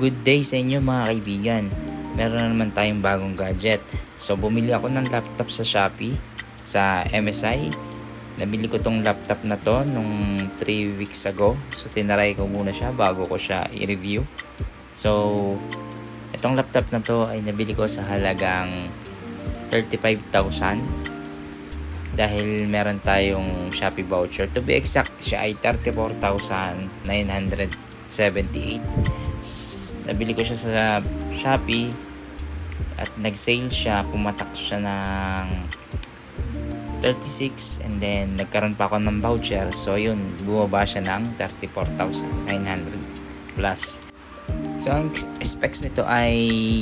Good day sa inyo mga kaibigan. Meron na naman tayong bagong gadget. So bumili ako ng laptop sa Shopee, sa MSI. Nabili ko tong laptop na to nung 3 weeks ago. So tinaray ko muna siya bago ko siya i-review. So itong laptop na to ay nabili ko sa halagang 35,000. Dahil meron tayong Shopee voucher. To be exact, siya ay 34,978. Nabili ko siya sa Shopee at nag-sale siya, pumatak siya ng 36 and then nagkaroon pa ako ng voucher. So yun, bumaba siya ng 34,900 plus. So ang specs nito ay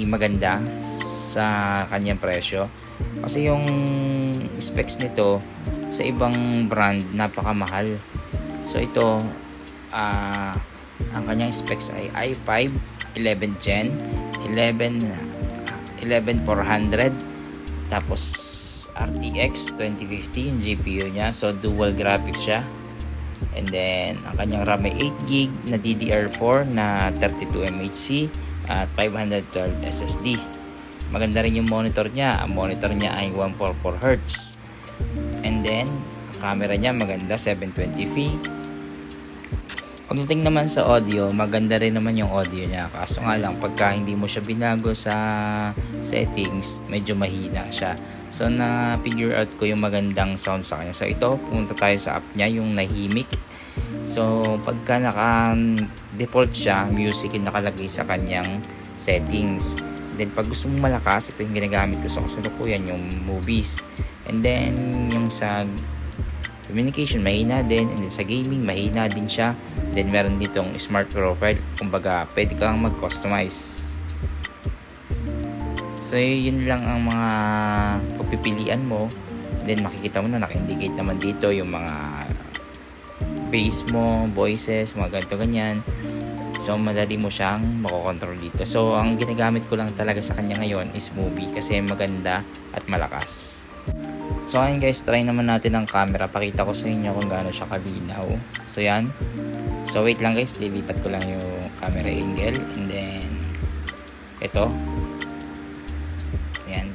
maganda sa kanyang presyo. Kasi yung specs nito sa ibang brand napakamahal. So ito ang kanyang specs ay i5 11 Gen 11400, tapos RTX 2050 yung GPU niya. So dual graphics siya. And then ang kanyang RAM ay 8GB na DDR4 na 32 MHz at 512 SSD. Maganda rin yung monitor niya. Ang monitor niya ay 144Hz. And then ang camera niya maganda, 720p. Pagdating naman sa audio, maganda rin naman yung audio niya. Kaso nga lang, pagka hindi mo siya binago sa settings, medyo mahina siya. So, na-figure out ko yung magandang sound sa kanya. So, ito, pumunta tayo sa app niya, yung Nahimik. So, pagka naka-default siya, music yung nakalagay sa kanyang settings. Then, pag gusto mong malakas, ito yung ginagamit ko sa kasalukuyan, yung movies. And then, yung sa communication, mahina din. And then sa gaming, mahina din siya. Then meron ditong smart profile. Kumbaga, pwede kang mag-customize. So yun lang ang mga pagpipilian mo. Then makikita mo na naka-indicate naman dito yung mga bass mo, voices, mga ganito ganyan. So madali mo siyang makokontrol dito. So ang ginagamit ko lang talaga sa kanya ngayon is movie kasi maganda at malakas. So ayun guys, try naman natin ang camera. Pakita ko sa inyo kung gaano siya kalinaw. So yan. So wait lang guys, lilipat ko lang yung camera angle. And then ito. Ayan.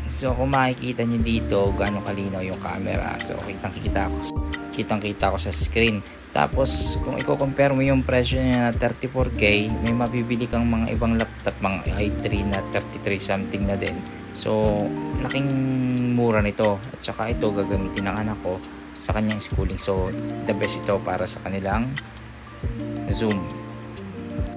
So kung makikita nyo dito gaano kalinaw yung camera. So kitang kita ko sa screen. Tapos kung i-compare mo yung presyo niya na 34K, may mabibili kang mga ibang laptop, mga i3 na 33 something na din. So laking mura nito. At saka ito gagamitin ng anak ko sa kanyang schooling. So the best ito para sa kanilang Zoom.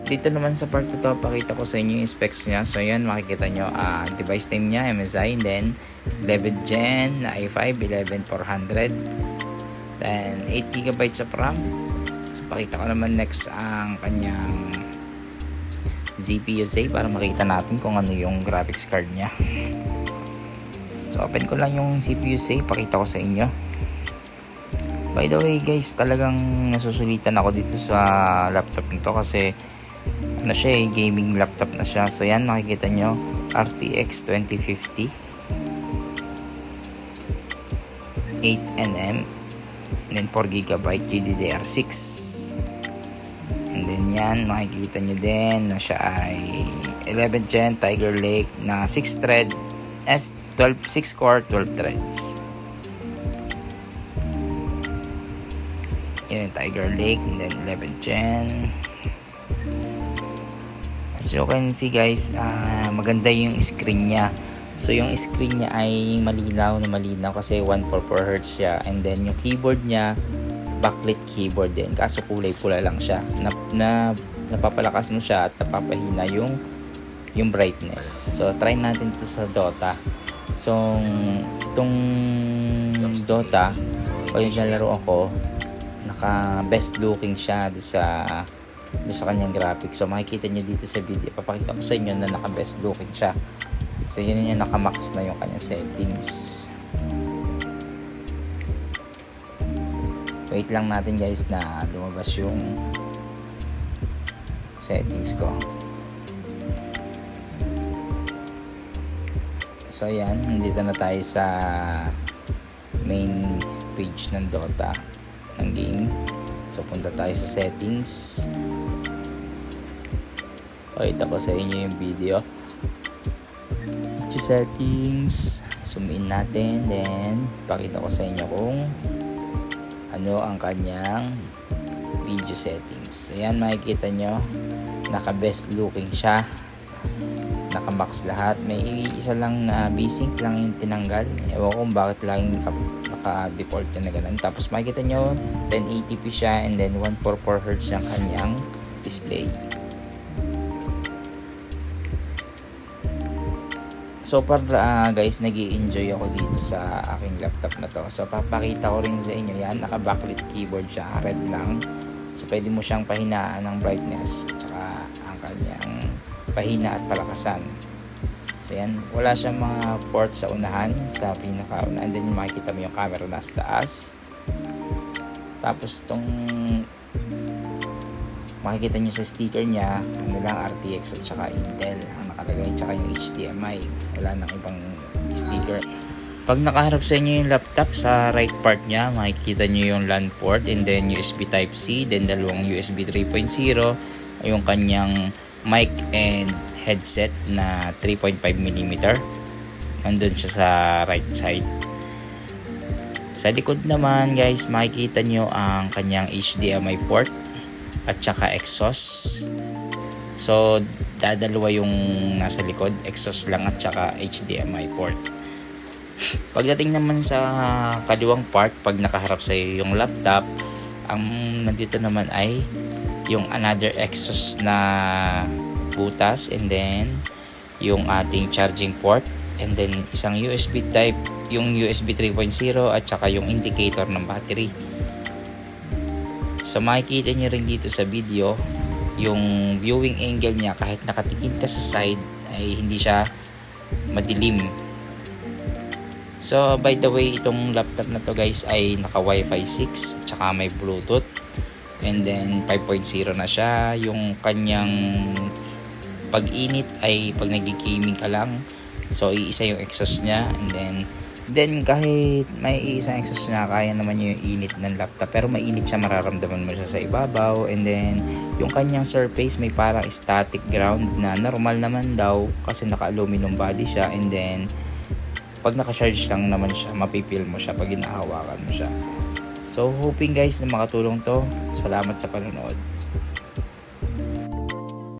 Dito naman sa part ito, pakita ko sa inyo yung specs niya. So yan, makikita nyo device name niya MSI, and then 11 Gen na i5 11400, then 8GB of RAM. So pakita ko naman next ang kanyang CPU para makita natin kung ano yung graphics card niya. So open ko lang yung CPU pakita ko sa inyo. By the way guys, talagang nasusulitan ako dito sa laptop nito kasi ano siya, gaming laptop na siya. So yan, makikita nyo RTX 2050 8nm, and then 4GB GDDR6. And then yan, makikita nyo din na siya ay 11 Gen Tiger Lake na 6 thread S12 6 core 12 threads. Yan yung Tiger Lake, and then 11 Gen. As you can see guys, maganda yung screen niya. So yung screen niya ay malinaw kasi 144Hz siya. And then yung keyboard niya, backlit keyboard din, kaso kulay pula lang siya. Napapalakas mo siya at napapahina yung brightness. So try natin ito sa Dota. So itong Dota, pag naglalaro ako, naka best looking siya doon sa kanyang graphics. So makikita niyo dito sa video, papakita ko sa inyo na naka best looking siya. So yun yung naka max na yung kanyang settings. Wait lang natin guys na lumabas yung settings ko. So ayan, nandito na tayo sa main page ng Dota ng game. So punta tayo sa settings. Pakita ko sa inyo yung video. Settings, zoom in natin, then pakita ko sa inyo kung ano ang kanyang video settings. So yan, makikita nyo, naka best looking siya, naka max lahat. May isa lang na V-Sync lang yung tinanggal, ewan ko kung bakit lang naka default yun na ganun. Tapos makikita nyo 1080p siya, and then 144Hz yung kanyang display. So para guys, nag-i-enjoy ako dito sa aking laptop na to. So papakita ko rin sa inyo yan, naka backlit keyboard siya, red lang. So pwede mo siyang pahinaan ng brightness at saka ang kanyang pahina at palakasan. So yan, wala siyang mga ports sa unahan, sa pinaka-una, and then makikita mo yung camera nasa taas. Tapos tong makikita nyo sa sticker niya, ano lang, RTX at saka Intel ang nakalagay, tsaka yung HDMI, wala nang ibang sticker. Pag nakaharap sa inyo yung laptop, sa right part niya makikita nyo yung LAN port, and then USB Type-C, then dalawang USB 3.0, yung kanyang mic and headset na 3.5mm, nandun siya sa right side. Sa likod naman guys, makikita nyo ang kanyang HDMI port at saka exhaust. So dadalawa yung nasa likod, exhaust lang at saka HDMI port. Pagdating naman sa kaliwang part, pag nakaharap sa iyo yung laptop, ang nandito naman ay yung another exhaust na butas, and then yung ating charging port, and then isang USB type, yung USB 3.0 at saka yung indicator ng battery. So makikita nyo rin dito sa video yung viewing angle niya, kahit nakatingin ka sa side ay hindi siya madilim. So by the way, itong laptop na to guys ay naka Wi-Fi 6 at saka may Bluetooth, and then 5.0 na siya. Yung kanyang pag-init ay pag nag-gaming ka lang, so iisa yung exhaust niya, and then kahit may isang exhaust na, kaya naman yung init ng laptop, pero mainit siya, mararamdaman mo siya sa ibabaw. And then yung kanyang surface may parang static ground na normal naman daw kasi naka-aluminum body siya, and then pag naka-charge lang naman siya, mapipil mo siya pag hinahawakan mo siya. So hoping guys na makatulong to. Salamat sa panonood.